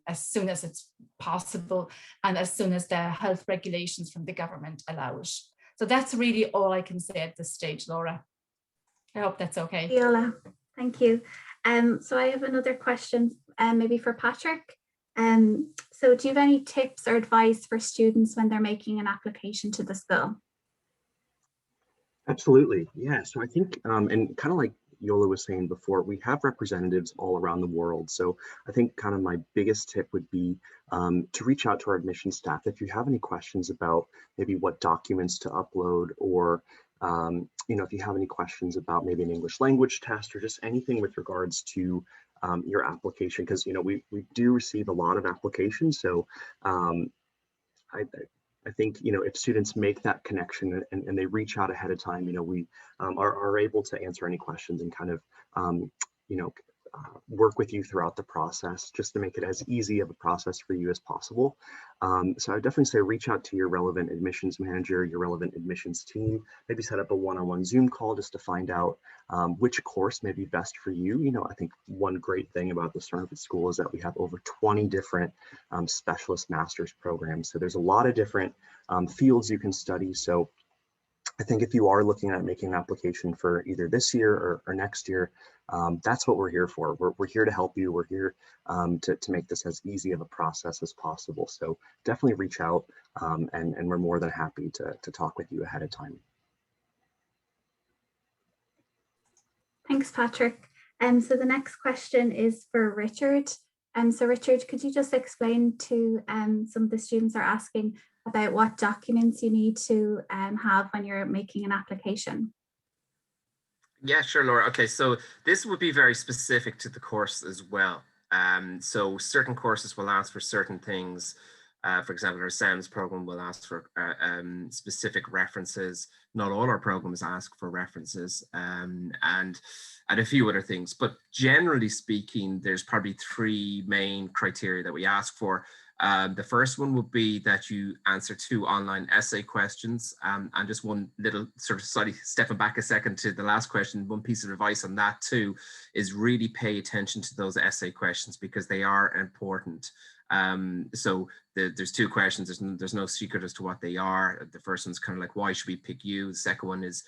as soon as it's possible and as soon as the health regulations from the government allow it. So that's really all I can say at this stage, Laura. I hope that's okay. Viola, thank you. So I have another question, maybe for Patrick. So do you have any tips or advice for students when they're making an application to the school? Absolutely, yeah. So I think, and kind of like Yola was saying before, we have representatives all around the world. So I think kind of my biggest tip would be to reach out to our admissions staff. If you have any questions about maybe what documents to upload, or if you have any questions about maybe an English language test or just anything with regards to your application, because we do receive a lot of applications. So I think, if students make that connection and they reach out ahead of time, we are able to answer any questions and kind of, work with you throughout the process just to make it as easy of a process for you as possible. So I would definitely say reach out to your relevant admissions manager, your relevant admissions team, maybe set up a one-on-one Zoom call just to find out which course may be best for you. I think one great thing about the Smurfit School is that we have over 20 different specialist master's programs. So there's a lot of different fields you can study. So I think if you are looking at making an application for either this year or next year, that's what we're here for. We're here to help you. We're here to make this as easy of a process as possible. So definitely reach out and we're more than happy to talk with you ahead of time. Thanks, Patrick. So the next question is for Richard. So Richard, could you just explain to some of the students are asking about what documents you need to have when you're making an application? Yeah, sure, Laura. Okay, so this would be very specific to the course as well. So certain courses will ask for certain things. For example, our SEMS program will ask for specific references. Not all our programs ask for references, and a few other things. But generally speaking, there's probably three main criteria that we ask for. The first one would be that you answer 2 online essay questions, and just one little sort of slightly stepping back a second to the last question, one piece of advice on that too is really pay attention to those essay questions because they are important. So there's 2 questions. There's no secret as to what they are. The first one's kind of like, why should we pick you? The second one is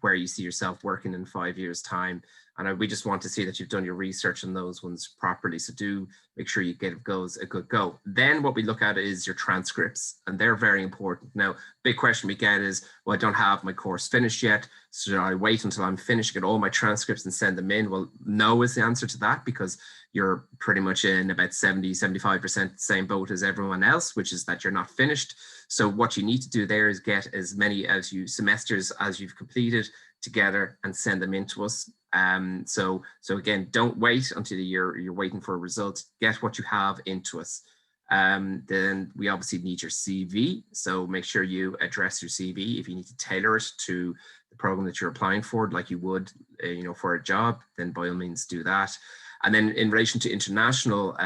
where you see yourself working in 5 years' time. And we just want to see that you've done your research on those ones properly. So do make sure you give those a good go. Then what we look at is your transcripts, and they're very important. Now, big question we get is, well, I don't have my course finished yet. So should I wait until I'm finished, get all my transcripts and send them in? Well, no is the answer to that, because you're pretty much in about 70–75% same boat as everyone else, which is that you're not finished. So what you need to do there is get as many semesters as you've completed together and send them in to us. So again, don't wait until you're waiting for a result. Get what you have into us. Then we obviously need your CV. So make sure you address your CV. If you need to tailor it to the program that you're applying for, like you would, for a job, then by all means do that. And then in relation to international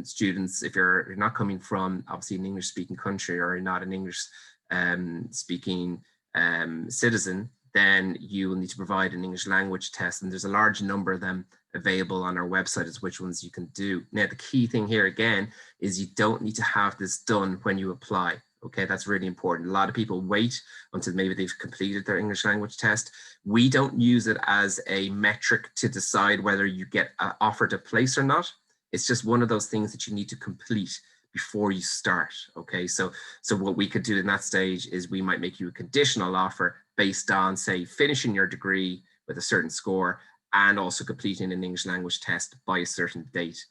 students, if you're not coming from obviously an English speaking country, or you're not an English speaking citizen, then you will need to provide an English language test, and there's a large number of them available on our website as which ones you can do. Now, the key thing here again is you don't need to have this done when you apply. Okay, that's really important. A lot of people wait until maybe they've completed their English language test. We don't use it as a metric to decide whether you get offered a place or not. It's just one of those things that you need to complete before you start. Okay, so what we could do in that stage is we might make you a conditional offer based on, say, finishing your degree with a certain score and also completing an English language test by a certain date.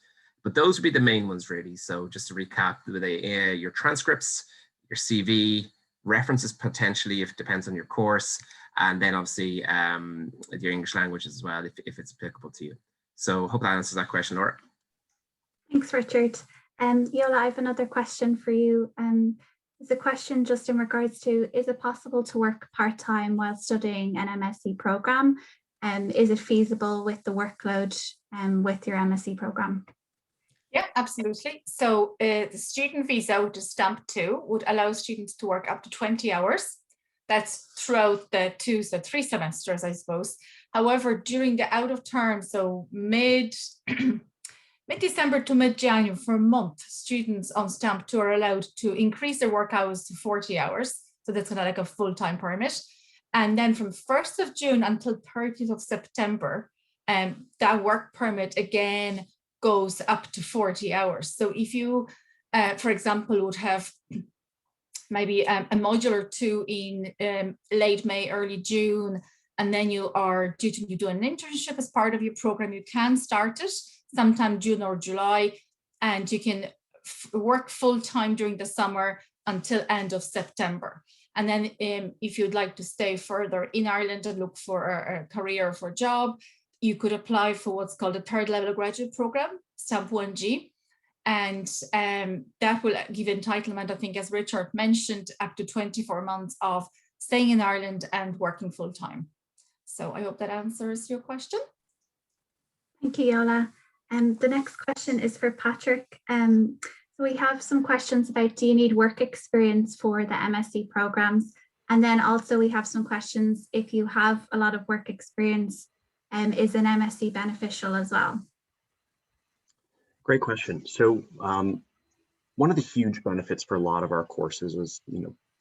But those would be the main ones, really. So just to recap, your transcripts, your CV, references potentially if it depends on your course, and then obviously your English language as well if it's applicable to you. So hope that answers that question, Laura. Thanks, Richard. Yola, I have another question for you. It's a question just in regards to, is it possible to work part-time while studying an MSc program? Is it feasible with the workload with your MSc program? Yeah, absolutely. So the student visa, which is stamp 2, would allow students to work up to 20 hours. That's throughout the 3 semesters, I suppose. However, during the out of term, so mid-December to mid-January for a month, students on stamp 2 are allowed to increase their work hours to 40 hours. So that's kind of like a full-time permit. And then from 1st of June until 30th of September, that work permit again goes up to 40 hours. So if you, for example, would have maybe a module or 2 in late May, early June, and then you are due to do an internship as part of your program, you can start it sometime June or July, and you can work full-time during the summer until end of September. And then if you'd like to stay further in Ireland and look for a career for a job, you could apply for what's called a 3rd level graduate program, stamp 1G. And that will give entitlement, I think, as Richard mentioned, up to 24 months of staying in Ireland and working full-time. So I hope that answers your question. Thank you, Yola. The next question is for Patrick. So we have some questions about, do you need work experience for the MSc programs? And then also we have some questions, if you have a lot of work experience, is an MSc beneficial as well? Great question. So one of the huge benefits for a lot of our courses is,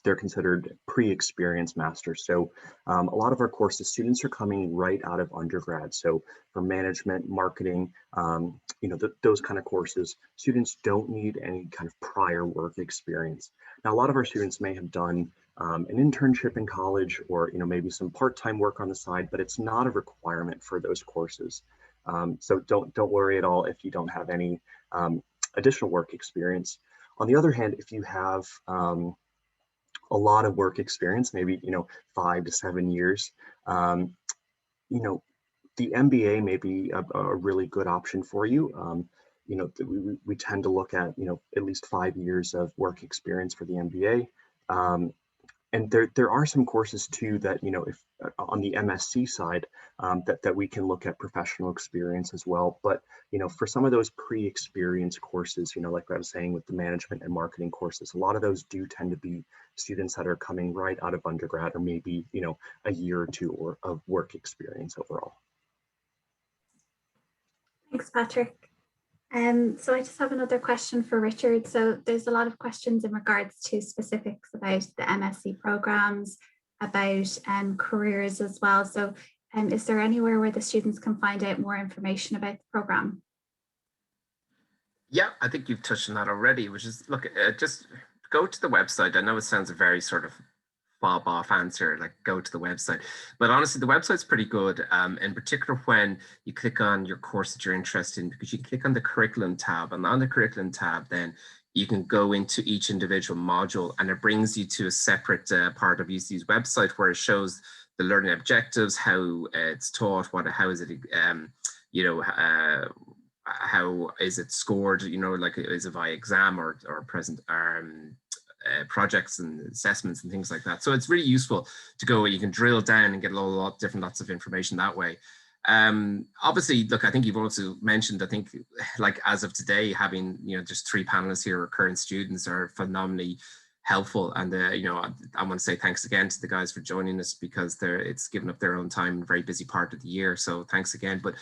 they're considered pre-experienced masters. So a lot of our courses, students are coming right out of undergrad. So for management, marketing, those kind of courses, students don't need any kind of prior work experience. Now, a lot of our students may have done an internship in college, or maybe some part-time work on the side, but it's not a requirement for those courses. So don't worry at all if you don't have any additional work experience. On the other hand, if you have a lot of work experience, maybe 5 to 7 years, the MBA may be a really good option for you. We tend to look at at least 5 years of work experience for the MBA. And there are some courses too that, if on the MSc side, that we can look at professional experience as well. But, for some of those pre-experienced courses, like I was saying with the management and marketing courses, a lot of those do tend to be students that are coming right out of undergrad, or maybe, a year or two of work experience overall. Thanks, Patrick. So I just have another question for Richard. So there's a lot of questions in regards to specifics about the MSc programs, about careers as well. So is there anywhere where the students can find out more information about the program? Yeah, I think you've touched on that already, which is, look, just go to the website. I know it sounds a very sort of fob off answer, like go to the website, but honestly the website's pretty good, in particular when you click on your course that you're interested in, because you click on the curriculum tab, and on the curriculum tab then you can go into each individual module, and it brings you to a separate part of UCD's website where it shows the learning objectives, how it's taught, how is it how is it scored, like is it via exam or present projects and assessments and things like that. So it's really useful to go, you can drill down and get lots of information that way. Obviously, look, I think you've also mentioned, I think, like as of today, having just 3 panelists here, or current students, are phenomenally helpful. And you know, I want to say thanks again to the guys for joining us, because it's given up their own time in a very busy part of the year. So thanks again. But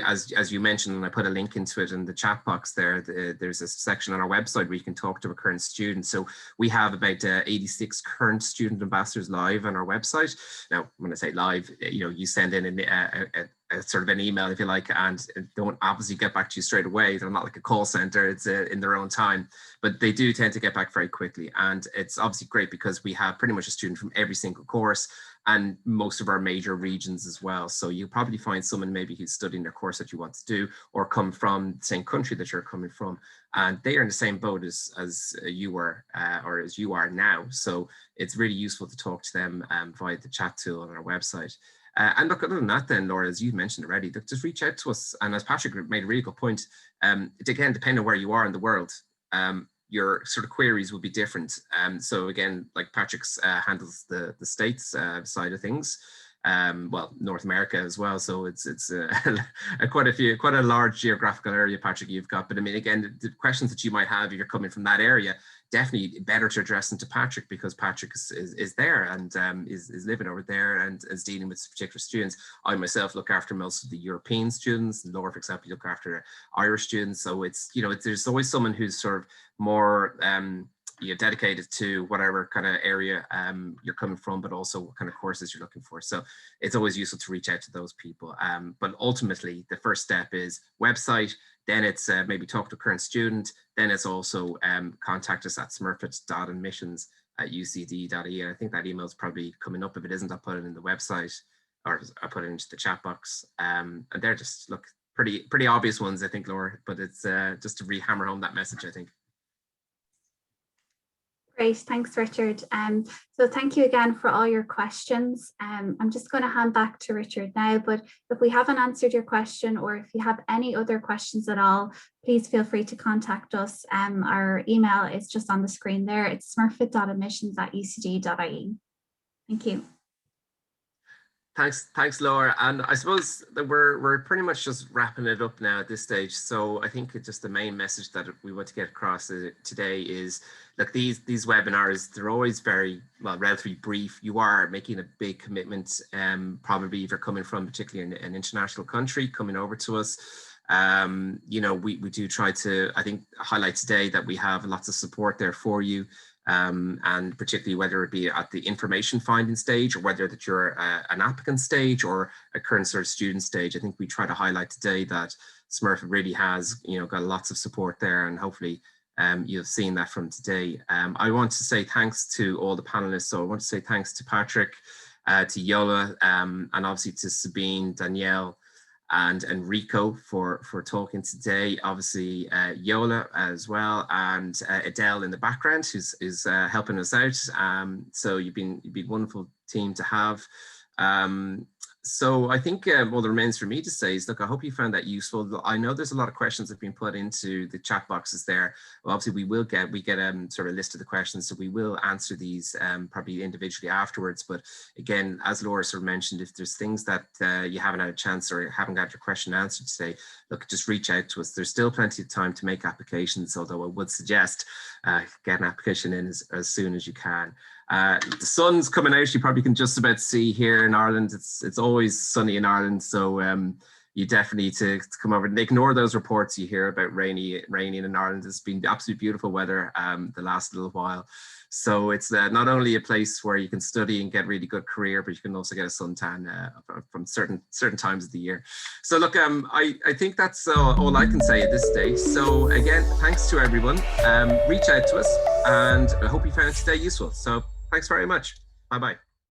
as you mentioned, and I put a link into it in the chat box there, there's a section on our website where you can talk to a current student. So we have about 86 current student ambassadors live on our website. Now, when I say live, you know, you send in a sort of an email, if you like, and don't obviously get back to you straight away. They're not like a call center, it's in their own time, but they do tend to get back very quickly. And it's obviously great because we have pretty much a student from every single course and most of our major regions as well. So you probably find someone maybe who's studying their course that you want to do, or come from the same country that you're coming from, and they are in the same boat as you were, or as you are now. So it's really useful to talk to them via the chat tool on our website. And look, other than that then, Laura, as you mentioned already, look, just reach out to us. And as Patrick made a really good point, again, depending on where you are in the world, your sort of queries will be different. So again, like Patrick's handles the States side of things, well, North America as well. So it's quite a large geographical area, Patrick, you've got. But I mean, again, the questions that you might have if you're coming from that area, definitely better to address them to Patrick, because Patrick is there and is living over there and is dealing with particular students. I myself look after most of the European students, and Laura, for example, look after Irish students. So it's, you know, there's always someone who's sort of more you're dedicated to whatever kind of area you're coming from, but also what kind of courses you're looking for. So it's always useful to reach out to those people. But ultimately, the first step is website, then it's maybe talk to a current student, then it's also contact us at smurfette.admissions@ucd.ie. And I think that email is probably coming up. If it isn't, I'll put it in the website, or I'll put it into the chat box. And they're just, look, pretty obvious ones, I think, Laura, but it's just to re-hammer home that message, I think. Great, thanks, Richard. So thank you again for all your questions. I'm just going to hand back to Richard now, but if we haven't answered your question, or if you have any other questions at all, please feel free to contact us. Our email is just on the screen there. It's smurfette.admissions@ucd.ie. Thank you. Thanks, Laura. And I suppose that we're pretty much just wrapping it up now at this stage. So I think it's just the main message that we want to get across today is, look, these webinars, they're always very, well, relatively brief. You are making a big commitment, probably if you're coming from particularly an international country, coming over to us. You know, we do try to, I think, highlight today that we have lots of support there for you. And particularly whether it be at the information finding stage, or whether that you're an applicant stage or a current sort of student stage. I think we try to highlight today that Smurf really has, you know, got lots of support there, and hopefully you've seen that from today. I want to say thanks to all the panelists. So I want to say thanks to Patrick, to Yola, and obviously to Sabine, Danielle, and Enrico for talking today. Obviously Yola as well, and Adele in the background who's helping us out. So you've been a wonderful team to have. So I think all that remains for me to say is, look, I hope you found that useful. I know there's a lot of questions that have been put into the chat boxes there. Well, obviously we get sort of a list of the questions, so we will answer these probably individually afterwards. But again, as Laura sort of mentioned, if there's things that you haven't had a chance or haven't got your question answered today, look, just reach out to us. There's still plenty of time to make applications, although I would suggest get an application in as soon as you can. The sun's coming out, you probably can just about see here in Ireland. It's always sunny in Ireland, so you definitely need to come over and ignore those reports you hear about raining in Ireland. It's been absolutely beautiful weather the last little while. So it's not only a place where you can study and get really good career, but you can also get a suntan from certain times of the year. So look, I think that's all I can say at this stage. So again, thanks to everyone. Reach out to us, and I hope you found today useful. So thanks very much. Bye-bye.